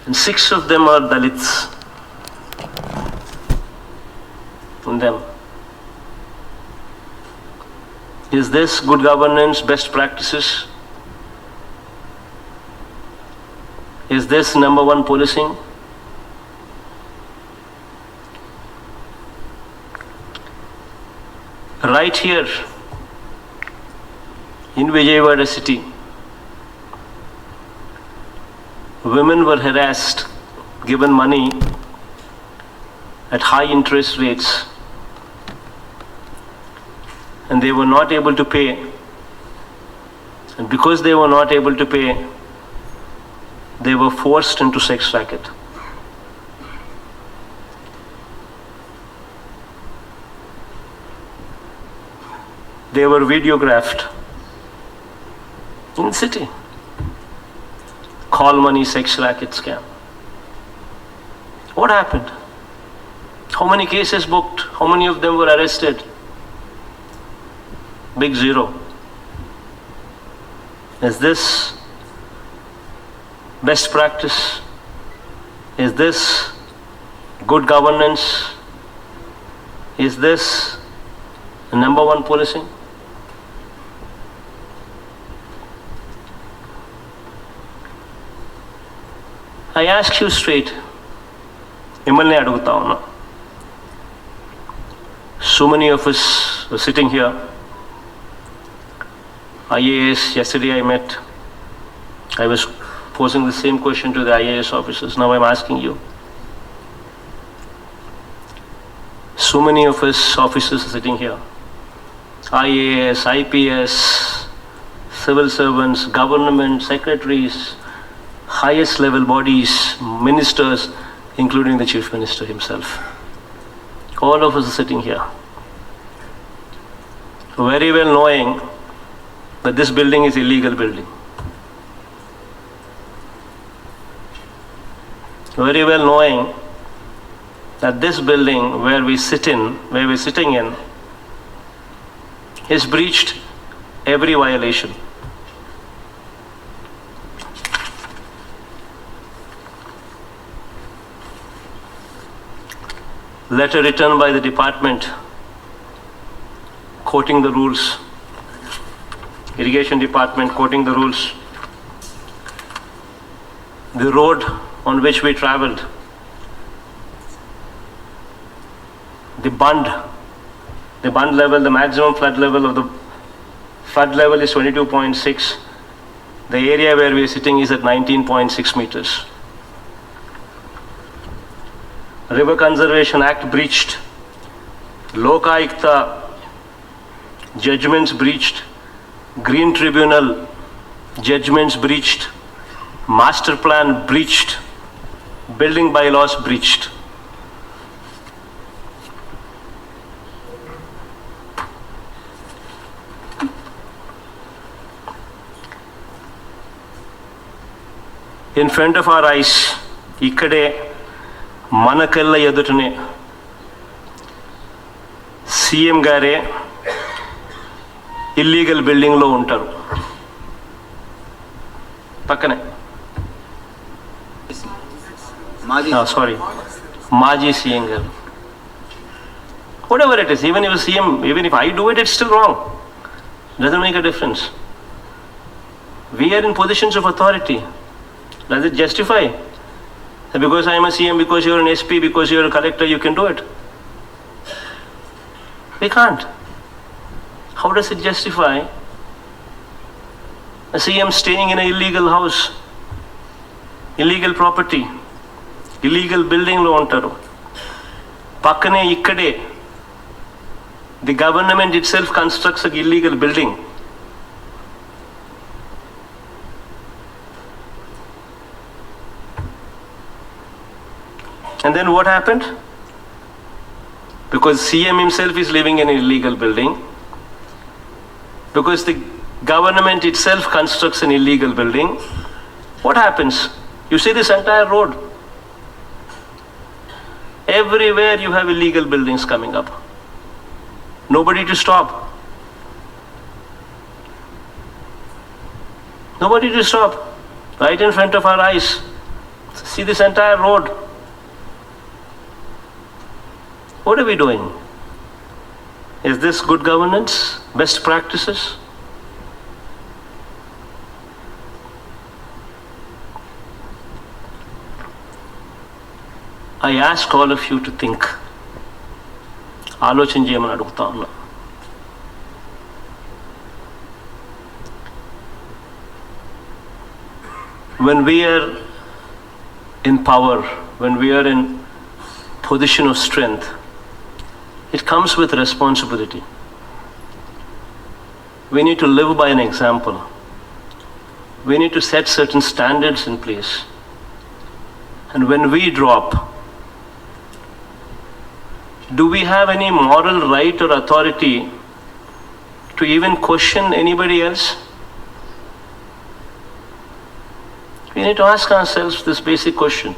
and 6 of them are Dalits in them. Is this good governance, best practices? Is this number one policing? Right here in Vijayawada city, women were harassed, given money at high interest rates, and they were not able to pay. And because they were not able to pay, they were forced into sex racket. They were videographed in the city. Call money sex racket scam. What happened? How many cases booked? How many of them were arrested? Big zero. Is this best practice? Is this good governance? Is this the number one policing? I ask you straight, మిమ్మల్ని అడుగుతా ఉన్నా. So many of us are sitting here. IAS, yesterday I met. I was posing the same question to the IAS officers. Now I'm asking you. So many of us officers are sitting here. IAS, IPS, civil servants, government, secretaries, highest level bodies, ministers, including the Chief Minister himself. All of us are sitting here, very well knowing that this building is illegal building. Very well knowing that this building where we're sitting in, is breached every violation. Letter written by the department quoting the rules, irrigation department quoting the rules. The road on which we traveled, the bund level, the maximum flood level of the flood level is 22.6. The area where we are sitting is at 19.6 meters. River Conservation Act breached, Lokayukta judgments breached, Green Tribunal judgments breached, Master Plan breached, Building bylaws breached. In front of our eyes, ikkade మనకల్ల ఎదుటనే CM గారే illegal బిల్డింగ్లో ఉంటారు. పక్కనే మాజీ CM గారు. Whatever it is, even if CM, even if I do it, it's still wrong. Doesn't make a difference. We are in positions of authority. Does it justify? Because I am a CM, because you are an SP, because you are a collector, you can do it. We can't. How does it justify a CM staying in an illegal house, illegal property, illegal building lo untaru? Pakkane ikkade the government itself constructs an illegal building. And then what happened? Because CM himself is living in an illegal building, because the government itself constructs an illegal building, what happens? You see this entire road. Everywhere you have illegal buildings coming up. Nobody to stop. Nobody to stop. Right in front of our eyes. See this entire road. What are we doing? Is this good governance? Best practices? I ask all of you to think. ఆలోచన చేయమని అడుగుతా ఉన్నా. When we are in power, when we are in position of strength, it comes with responsibility. We need to live by an example. We need to set certain standards in place. And when we drop, do we have any moral right or authority to even question anybody else? We need to ask ourselves this basic question.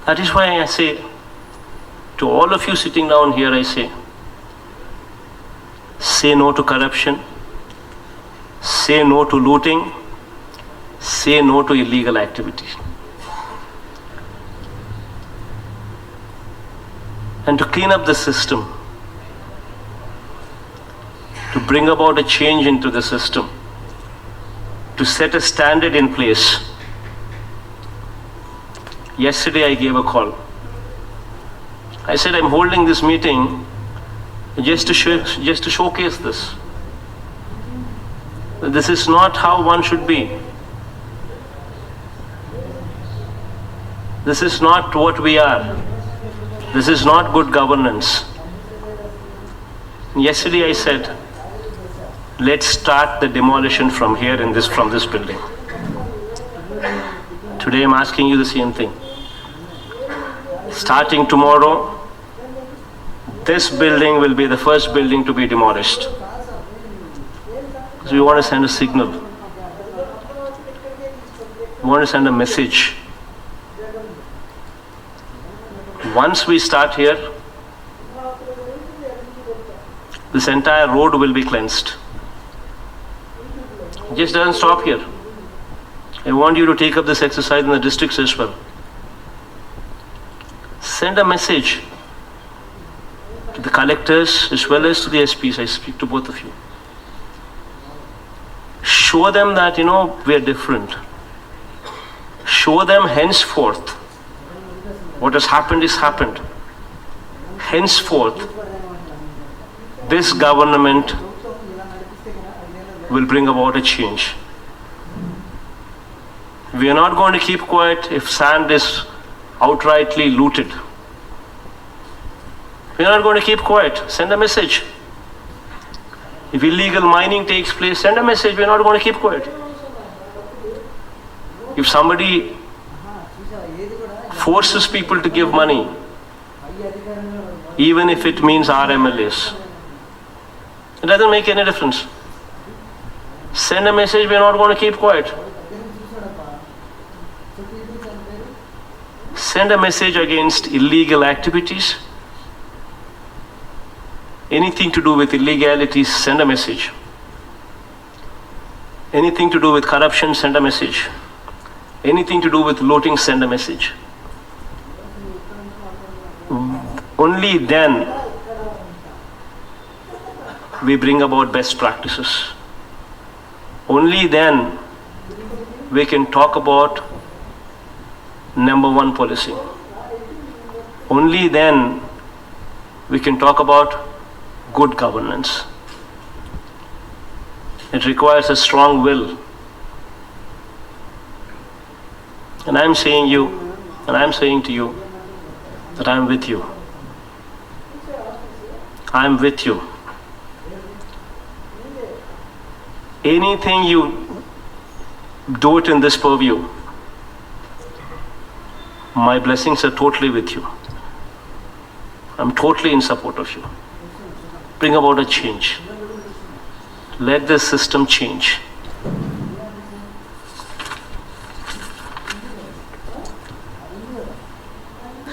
That is why I say, to all of you sitting down here, I say no to corruption, say no to looting, say no to illegal activity. And to clean up the system, to bring about a change into the system, to set a standard in place. Yesterday I gave a call. I said I'm holding this meeting just to showcase this. This is not how one should be. This is not what we are. This is not good governance. Yesterday I said, let's start the demolition from here from this building. Today I'm asking you the same thing. Starting tomorrow, this building will be the first building to be demolished. So we want to send a signal. We want to send a message. Once we start here, this entire road will be cleansed. It just doesn't stop here. I want you to take up this exercise in the districts as well. Send a message to the collectors as well as to the SPs. I speak to both of you. Show them that, we are different. Show them henceforth what has happened is happened. Henceforth, this government will bring about a change. We are not going to keep quiet if sand is outrightly looted. We are not going to keep quiet. Send a message. If illegal mining takes place, send a message. We are not going to keep quiet. If somebody forces people to give money, even if it means our MLAs, it doesn't make any difference. Send a message. We are not going to keep quiet. Send a message against illegal activities. Anything to do with illegalities, send a message. Anything to do with corruption, send a message. Anything to do with looting, send a message. Only then we bring about best practices. Only then we can talk about number one policy. Only then we can talk about good governance. It requires a strong will. And I'm saying to you that I'm with you. I'm with you. Anything you do it in this purview, my blessings are totally with you. I'm totally in support of you. Bring about a change. Let this system change.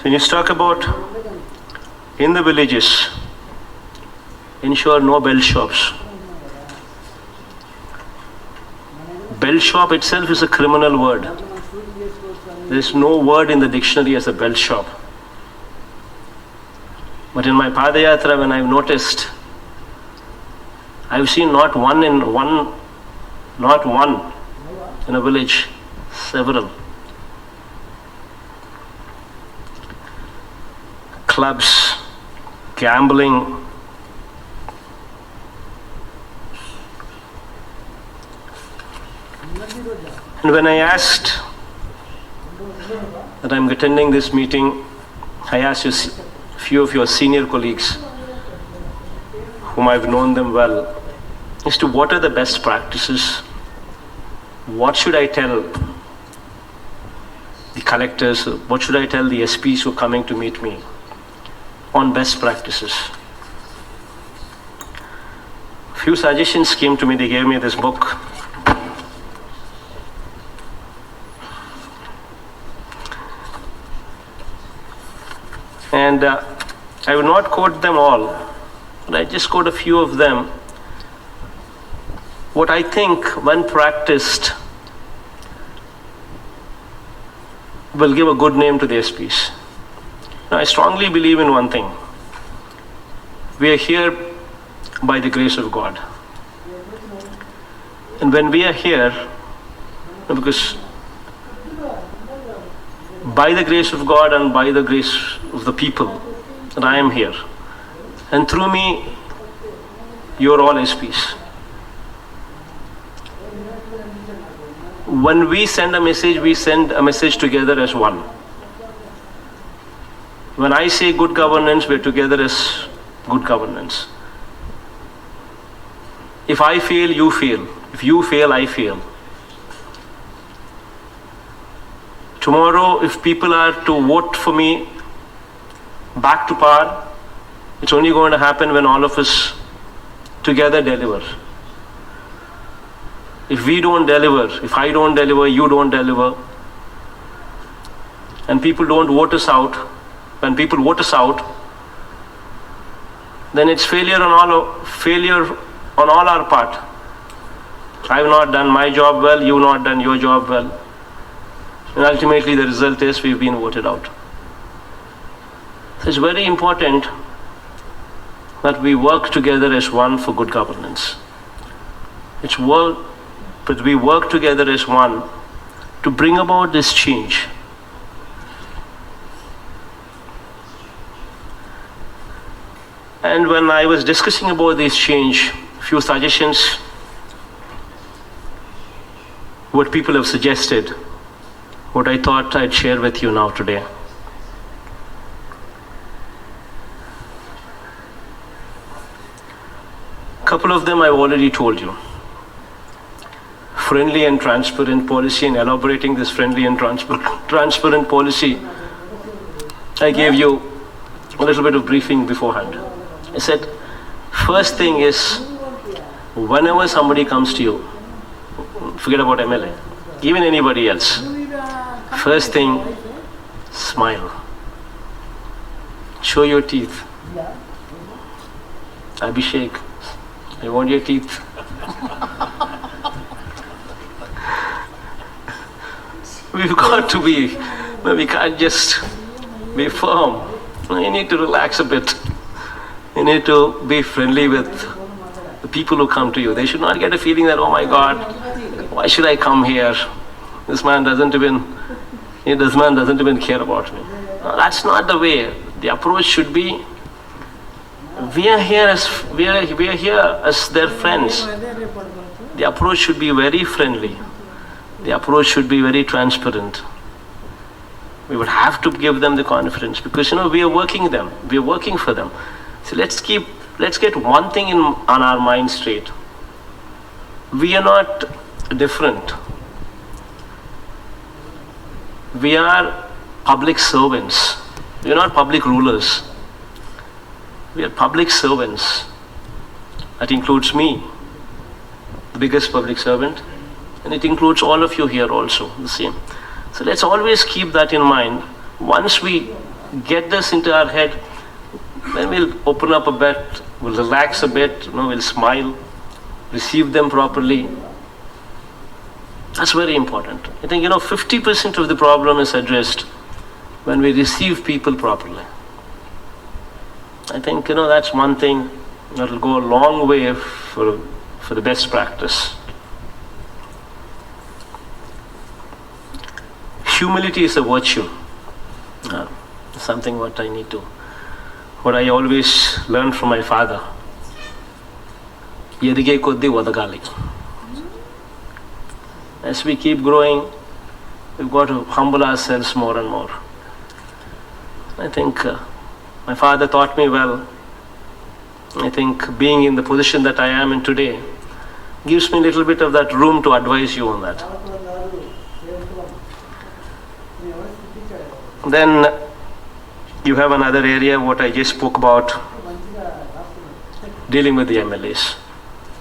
When you talk about in the villages, ensure no bell shops. Bell belt shop itself is a criminal word. There is no word in the dictionary as a belt shop. But in my Padayatra, when I've noticed, I've seen not one in a village, several. Clubs, gambling, and when I asked that I'm attending this meeting, I asked a few of your senior colleagues, whom I've known them well, as to what are the best practices, what should I tell the collectors, what should I tell the SPs who are coming to meet me on best practices. Few suggestions came to me. They gave me this book. And I will not quote them all, but I just quote a few of them. What I think, when practiced, will give a good name to the SPs. Now, I strongly believe in one thing. We are here by the grace of God. And when we are here, because by the grace of God and by the grace of the people, that I am here. And through me, you are all SPs. When we send a message together as one. When I say good governance, we're together as good governance. If I fail, you fail. If you fail, I fail. Tomorrow, if people are to vote for me back to par, it's only going to happen when all of us together deliver. If we don't deliver, if I don't deliver, you don't deliver, and people don't vote us out, when people vote us out, then it's failure on all our part. I've not done my job well, you've not done your job well. And ultimately the result is we've been voted out. So it's very important that we work together as one for good governance. But we work together as one to bring about this change. And when I was discussing about this change, few suggestions, what people have suggested, what I thought I'd share with you now today. A couple of them I've already told you. Friendly and transparent policy, and elaborating this friendly and transparent policy, I gave you a little bit of briefing beforehand. I said, first thing is, whenever somebody comes to you, forget about MLA, even anybody else, first thing, smile. Show your teeth. Abhishek, I want your teeth. We've got to be, we can't just be firm. You need to relax a bit. You need to be friendly with the people who come to you. They should not get a feeling that, oh my God, why should I come here? This man doesn't even care about me. No, that's not the way. The approach should be, we are here as their friends. The approach should be very friendly. The approach should be very transparent. We would have to give them the confidence because we are working for them. So let's get one thing on our mind straight. We are not different. We are public servants. We are not public rulers. We are public servants. That includes me, the biggest public servant, and it includes all of you here also, the same. So let's always keep that in mind. Once we get this into our head, then we'll open up a bit, we'll relax a bit, we'll smile, receive them properly. That's very important. I think, 50% of the problem is addressed when we receive people properly. I think, that's one thing that will go a long way for the best practice. Humility is a virtue. Something what I always learned from my father. Yedige koddi vadagali. As we keep growing, we've got to humble ourselves more and more. I think my father taught me well. I think being in the position that I am in today gives me a little bit of that room to advise you on that. Then you have another area what I just spoke about, dealing with the MLAs.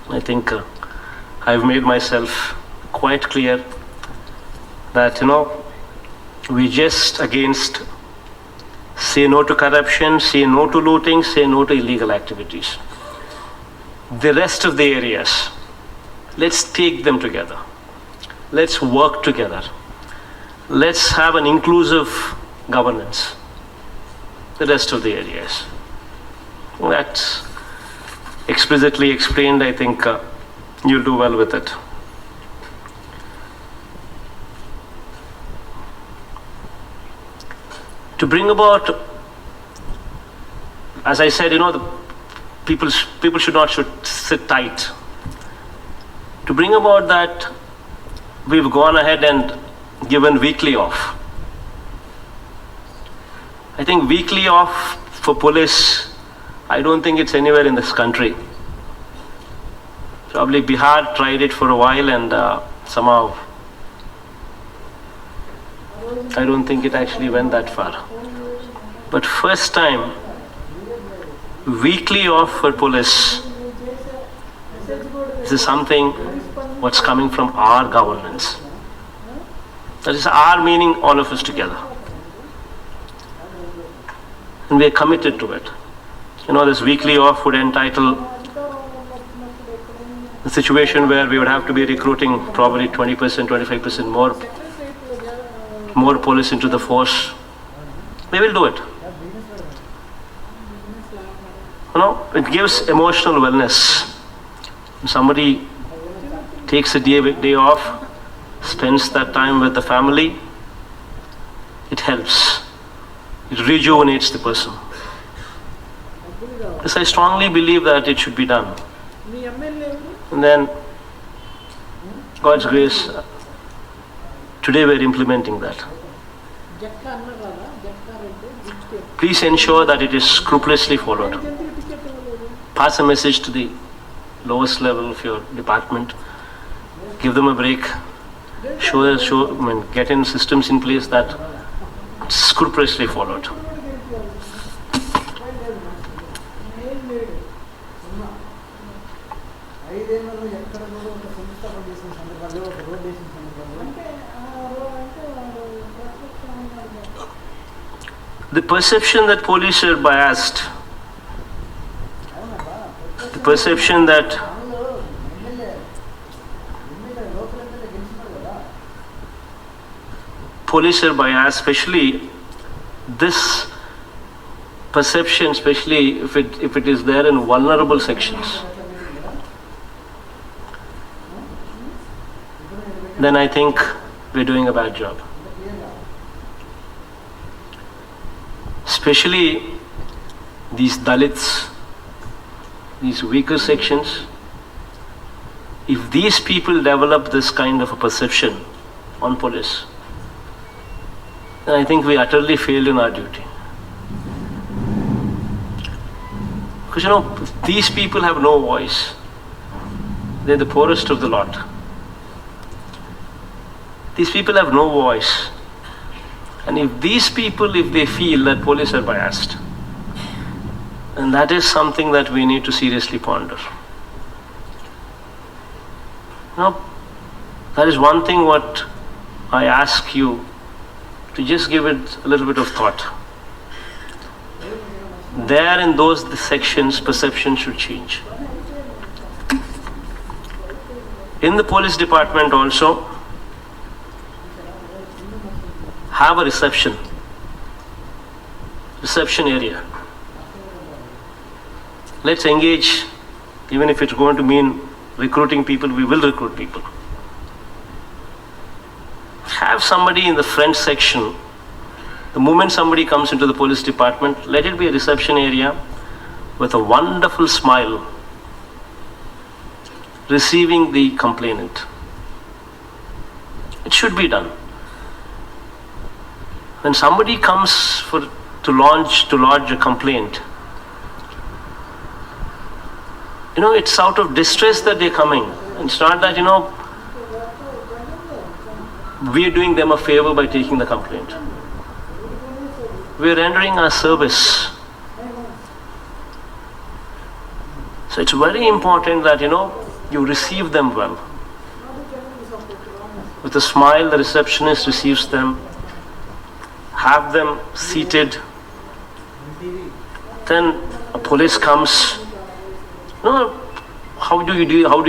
I think I've made myself quite clear that, we just against say no to corruption, say no to looting, say no to illegal activities. The rest of the areas, let's take them together. Let's work together. Let's have an inclusive governance. The rest of the areas. That's explicitly explained. I think you'll do well with it. To bring about, as I said, the people should sit tight. To bring about that, we've gone ahead and given weekly off. I think weekly off for police, I don't think it's anywhere in this country. Probably Bihar tried it for a while and somehow I don't think it actually went that far. But first time, weekly off for police, this is something what's coming from our governance. That is our meaning, all of us together. And we are committed to it. This weekly off would entitle the situation where we would have to be recruiting probably 20%, 25% more police into the force. We will do it. It gives emotional wellness. When somebody takes a day off, spends that time with the family, it helps. It rejuvenates the person. Yes, I strongly believe that it should be done. And then, God's grace, today we're implementing that. Please ensure that it is scrupulously followed. Pass a message to the lowest level of your department. Give them a break. Get in systems in place that scrupulously followed. The perception that police are biased, the perception that police are biased, especially this perception, especially if it is there in vulnerable sections, then I think we're doing a bad job. Especially these Dalits, these weaker sections, if these people develop this kind of a perception on police, then I think we utterly failed in our duty. Because these people have no voice. They're the poorest of the lot. These people have no voice. And if these people, if they feel that police are biased, then that is something that we need to seriously ponder. That is one thing what I ask you to just give it a little bit of thought. There in those sections, perception should change. In the police department also, have a reception area. Let's engage, even if it's going to mean recruiting people, we will recruit people. Have somebody in the front section. The moment somebody comes into the police department, let it be a reception area with a wonderful smile, receiving the complainant. It should be done. When somebody comes to lodge a complaint, it's out of distress that they're coming. It's not that, we're doing them a favor by taking the complaint. We're rendering our service. So it's very important that, you receive them well. With a smile, the receptionist receives them, have them seated. Then a police comes. How do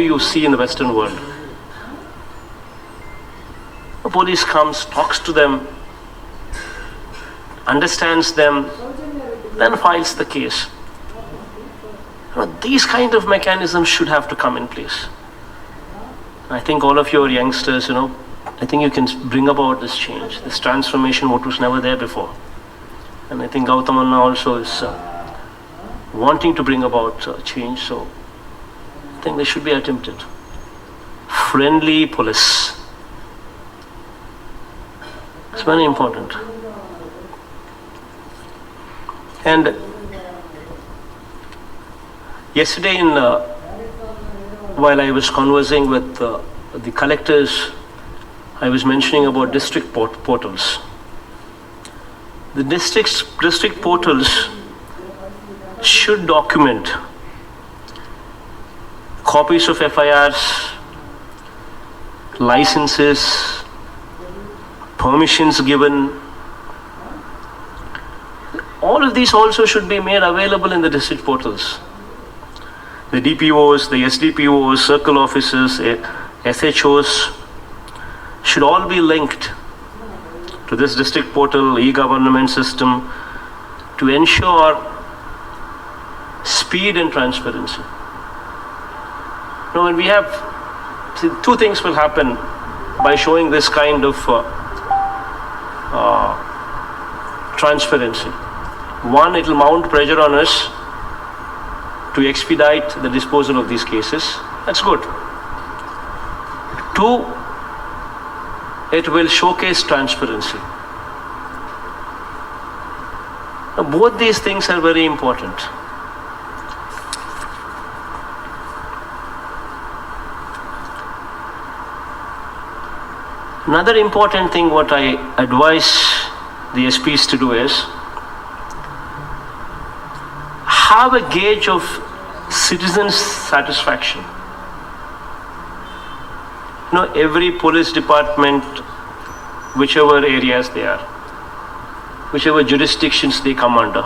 you see in the Western world? A police comes, talks to them, understands them, then files the case. These kind of mechanisms should have to come in place. I think all of you are youngsters, I think you can bring about this change, this transformation what was never there before. And I think Gautamanna also is wanting to bring about change, so I think they should be attempted. Friendly police. It's very important. And yesterday, while I was conversing with the collectors, I was mentioning about district portals. The district portals should document copies of FIRs, licenses, permissions given. All of these also should be made available in the district portals. The DPOs, the SDPOs, circle officers, SHOs should all be linked to this district portal, e-government system to ensure speed and transparency. When we have, two things will happen by showing this kind of transparency. One, it will mount pressure on us to expedite the disposal of these cases. That's good. Two, it will showcase transparency. Now, both these things are very important. Another important thing what I advise the SPs to do is have a gauge of citizens' satisfaction. Every police department, whichever areas they are, whichever jurisdictions they come under,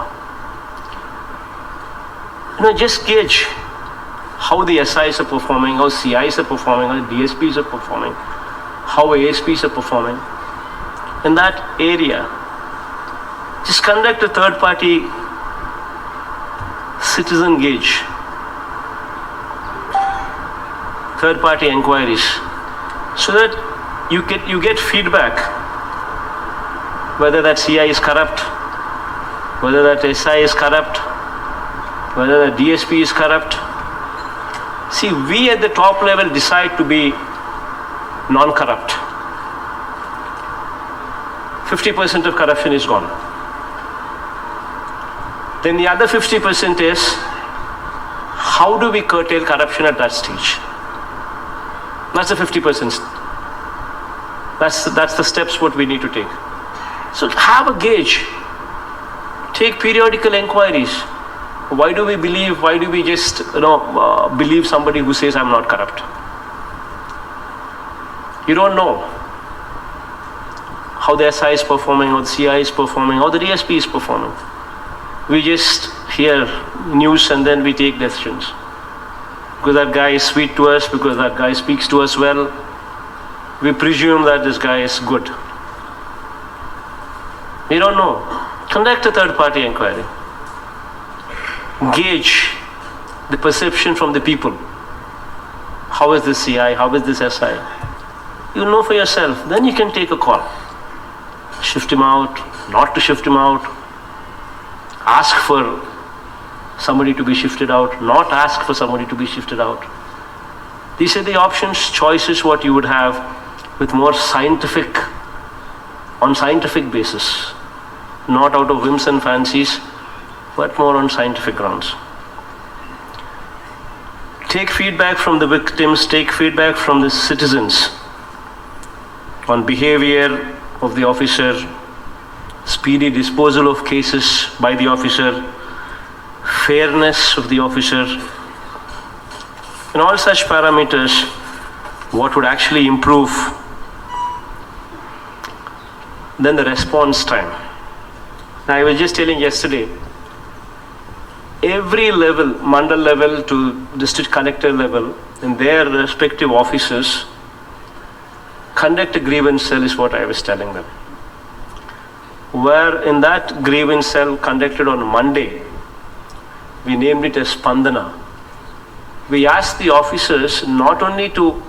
just gauge how the SIs are performing, how CIs are performing, how DSPs are performing, how ASPs are performing. In that area, just conduct a third-party citizen gauge, third-party inquiries, so that you get feedback whether that CI is corrupt, whether that SI is corrupt, whether that DSP is corrupt. See, we at the top level decide to be non-corrupt. 50% of corruption is gone. Then the other 50% is, how do we curtail corruption at that stage? That's the 50%. That's the steps what we need to take. So have a gauge. Take periodical inquiries. Why do we just believe somebody who says I'm not corrupt? You don't know how the SI is performing, how the CI is performing, how the DSP is performing. We just hear news and then we take decisions. Because that guy is sweet to us, because that guy speaks to us well, we presume that this guy is good. We don't know. Conduct a third-party inquiry. Gauge the perception from the people. How is this CI? How is this SI? You know for yourself. Then you can take a call. Shift him out, not to shift him out. Ask for somebody to be shifted out, not ask for somebody to be shifted out. These are the options, choices what you would have with more on scientific basis. Not out of whims and fancies, but more on scientific grounds. Take feedback from the victims, take feedback from the citizens on behavior of the officer, speedy disposal of cases by the officer, fairness of the officer, and all such parameters, what would actually improve. Then the response time. Now, I was just telling yesterday, every level, mandal level to district collector level, in their respective offices, conduct a grievance cell is what I was telling them. Where in that grievance cell conducted on Monday, we named it as Spandana. We asked the officers not only to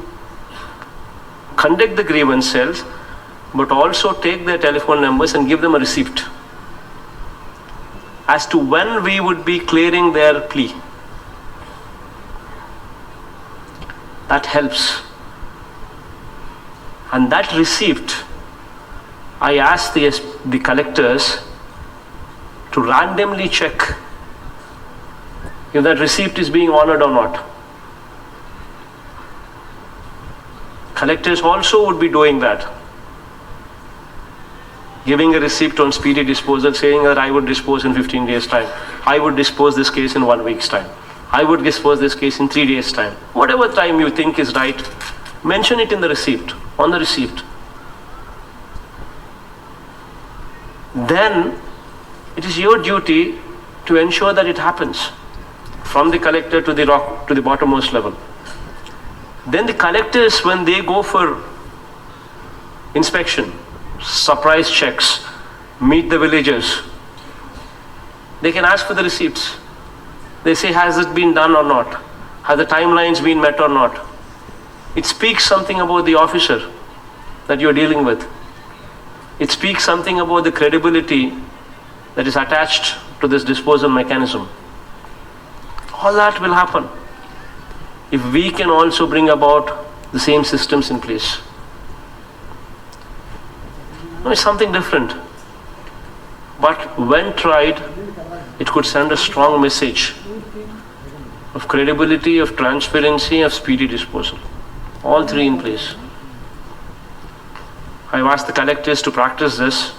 conduct the grievance cells, but also take their telephone numbers and give them a receipt as to when we would be clearing their plea. That helps. And that receipt, I asked the collectors to randomly check if that receipt is being honored or not. Collectors also would be doing that. Giving a receipt on speedy disposal, saying that I would dispose in 15 days' time. I would dispose this case in 1 week's time. I would dispose this case in 3 days' time. Whatever time you think is right, mention it in the receipt, on the receipt. Then it is your duty to ensure that it happens from the collector to the bottommost level. Then the collectors, when they go for inspection, surprise checks, meet the villagers, they can ask for the receipts. They say, has it been done or not? Have the timelines been met or not? It speaks something about the officer that you're dealing with. It speaks something about the credibility that is attached to this disposal mechanism. All that will happen if we can also bring about the same systems in place. No, it's something different. But when tried, it could send a strong message of credibility, of transparency, of speedy disposal. All three in place. I've asked the collectors to practice this.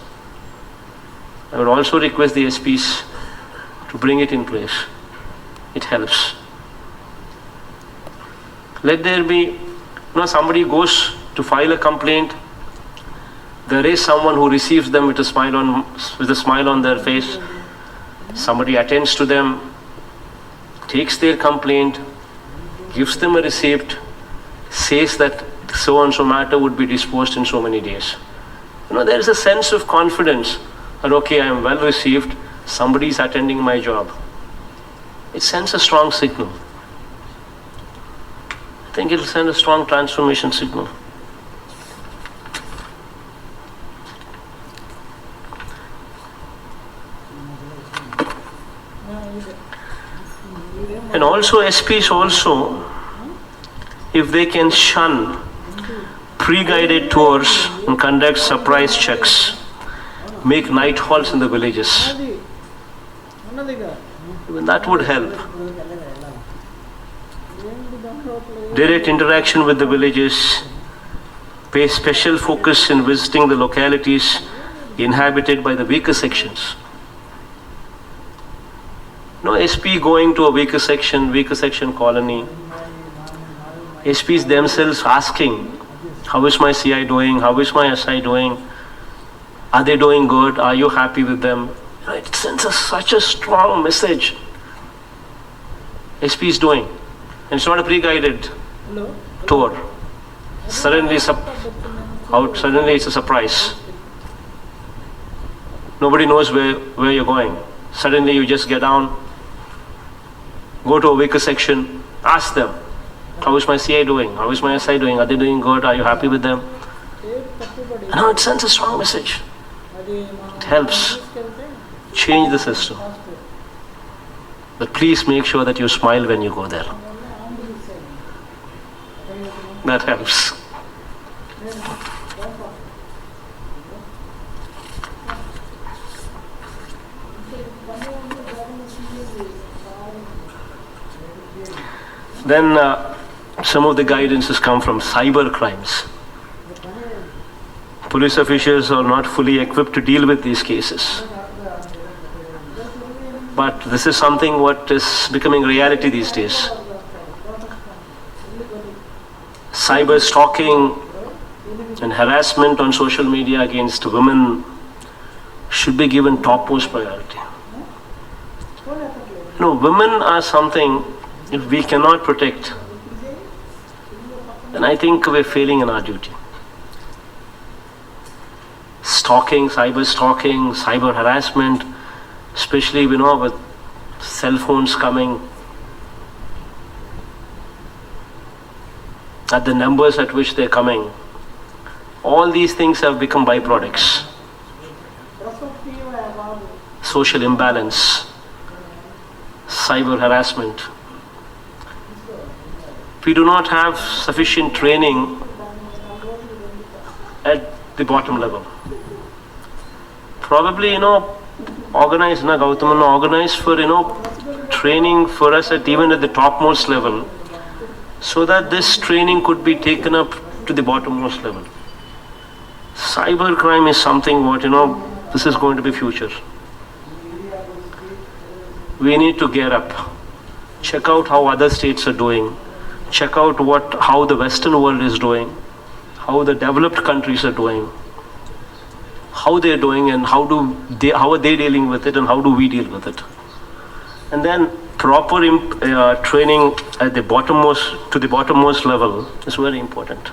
I would also request the SPs to bring it in place. It helps. Let there be, somebody goes to file a complaint, there is someone who receives them with a smile on their face. Somebody attends to them, takes their complaint, gives them a receipt, says that so and so matter would be disposed in so many days. There is a sense of confidence that, okay, I am well received, somebody is attending my job. It sends a strong signal. I think it will send a strong transformation signal. And also SPs also, if they can shun pre-guided tours and conduct surprise checks, make night halts in the villages, even that would help. Direct interaction with the villages, pay special focus in visiting the localities inhabited by the weaker sections. No SP going to a weaker section colony. SPs themselves asking, how is my CI doing? How is my SI doing? Are they doing good? Are you happy with them? It sends us such a strong message. SP is doing. And it's not a pre-guided tour. Suddenly it's a surprise. Nobody knows where you're going. Suddenly you just get down, go to a weaker section, ask them, how is my CI doing? How is my SI doing? Are they doing good? Are you happy with them? No, it sends a strong message. It helps change the system. But please make sure that you smile when you go there. That helps. Then some of the guidances come from cyber crimes. Police officials are not fully equipped to deal with these cases. But this is something what is becoming reality these days. Cyber stalking and harassment on social media against women should be given topmost priority. No, women are something, if we cannot protect, then I think we're failing in our duty. Stalking, cyber harassment, especially, with cell phones coming, at the numbers at which they're coming, all these things have become byproducts. Social imbalance, cyber harassment. We do not have sufficient training at the bottom level. Probably, organize for, training for us even at the topmost level, so that this training could be taken up to the bottommost level. Cyber crime is something this is going to be future. We need to gear up. Check out how other states are doing. Check out how the Western world is doing, how the developed countries are doing, how they're doing, and how are they dealing with it, and how do we deal with it. And then proper training at the bottommost level is very important.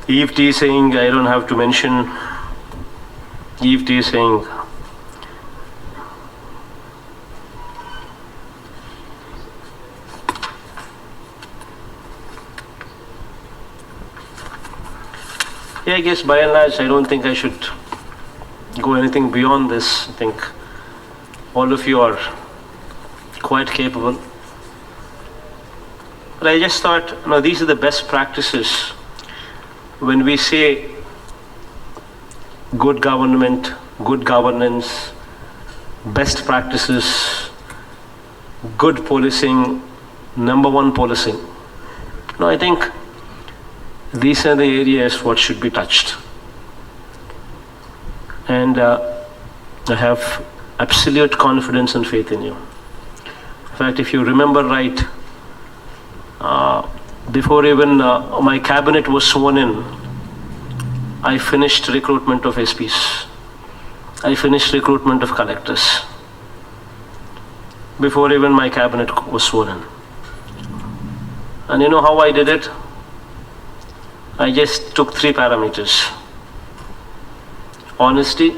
Eve teasing, I don't have to mention. Eve teasing. Yeah, I guess by and large, I don't think I should go anything beyond this. I think all of you are quite capable. But I just thought, these are the best practices when we say good government, good governance, best practices, good policing, number one policing. I think these are the areas what should be touched. And I have absolute confidence and faith in you. In fact, if you remember right, before even my cabinet was sworn in, I finished recruitment of SPs. I finished recruitment of collectors. Before even my cabinet was sworn in. And you know how I did it? I just took 3 parameters: honesty,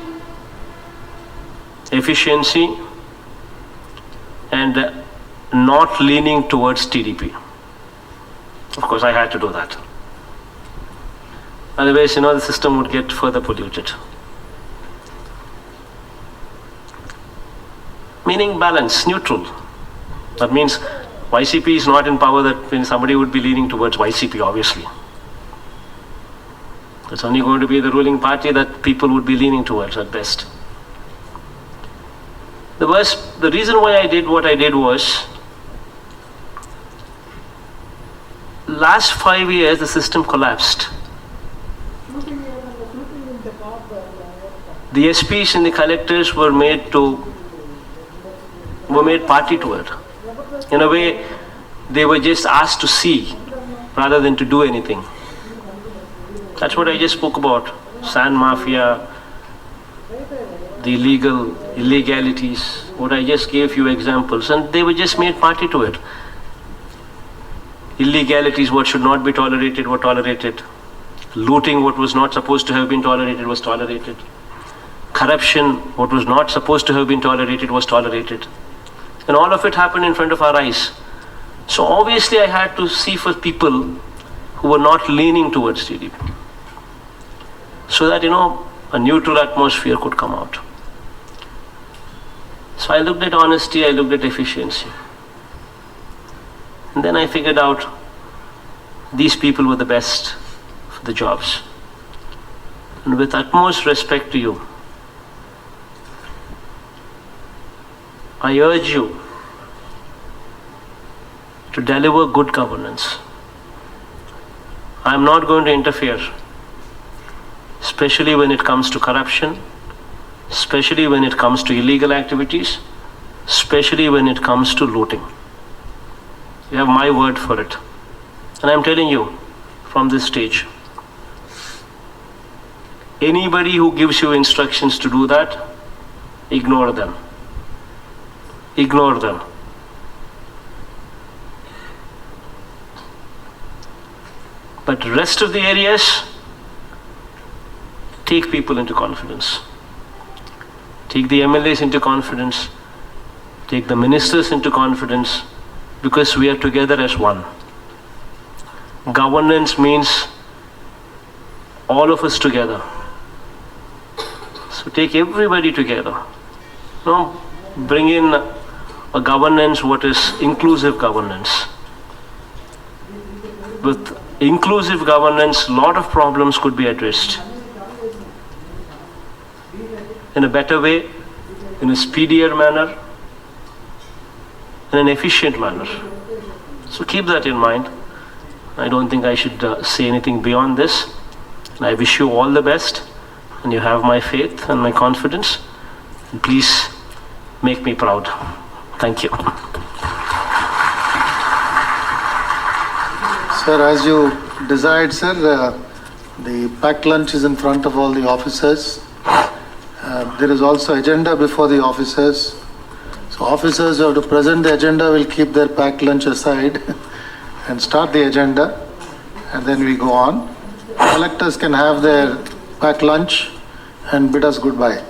efficiency, and not leaning towards TDP. Of course, I had to do that. Otherwise, the system would get further polluted. Meaning balance, neutral. That means YCP is not in power, that means somebody would be leaning towards YCP, obviously. It's only going to be the ruling party that people would be leaning towards at best. The reason why I did what I did was, last 5 years the system collapsed. The SPs and the collectors were made party to it. In a way, they were just asked to see rather than to do anything. That's what I just spoke about. Sand mafia, the illegalities. What I just gave few examples, and they were just made party to it. Illegalities, what should not be tolerated, were tolerated. Looting, what was not supposed to have been tolerated, was tolerated. Corruption, what was not supposed to have been tolerated, was tolerated. And all of it happened in front of our eyes. So obviously I had to see for people who were not leaning towards TDP, so that, a neutral atmosphere could come out. So I looked at honesty, I looked at efficiency. And then I figured out these people were the best for the jobs. And with utmost respect to you, I urge you to deliver good governance. I am not going to interfere, especially when it comes to corruption, especially when it comes to illegal activities, especially when it comes to looting. You have my word for it. And I'm telling you from this stage, anybody who gives you instructions to do that, ignore them. Ignore them. But rest of the areas, take people into confidence. Take the MLAs into confidence. Take the ministers into confidence, because we are together as one. Governance means all of us together. So take everybody together. Bring in a governance, what is inclusive governance. With inclusive governance, a lot of problems could be addressed in a better way, in a speedier manner, in an efficient manner. So keep that in mind. I don't think I should say anything beyond this. And I wish you all the best, and you have my faith and my confidence. And please make me proud. Thank you. Sir, as you desired, sir, the packed lunch is in front of all the officers. There is also agenda before the officers. So officers who have to present the agenda will keep their packed lunch aside and start the agenda, and then we go on. Collectors can have their packed lunch and bid us goodbye.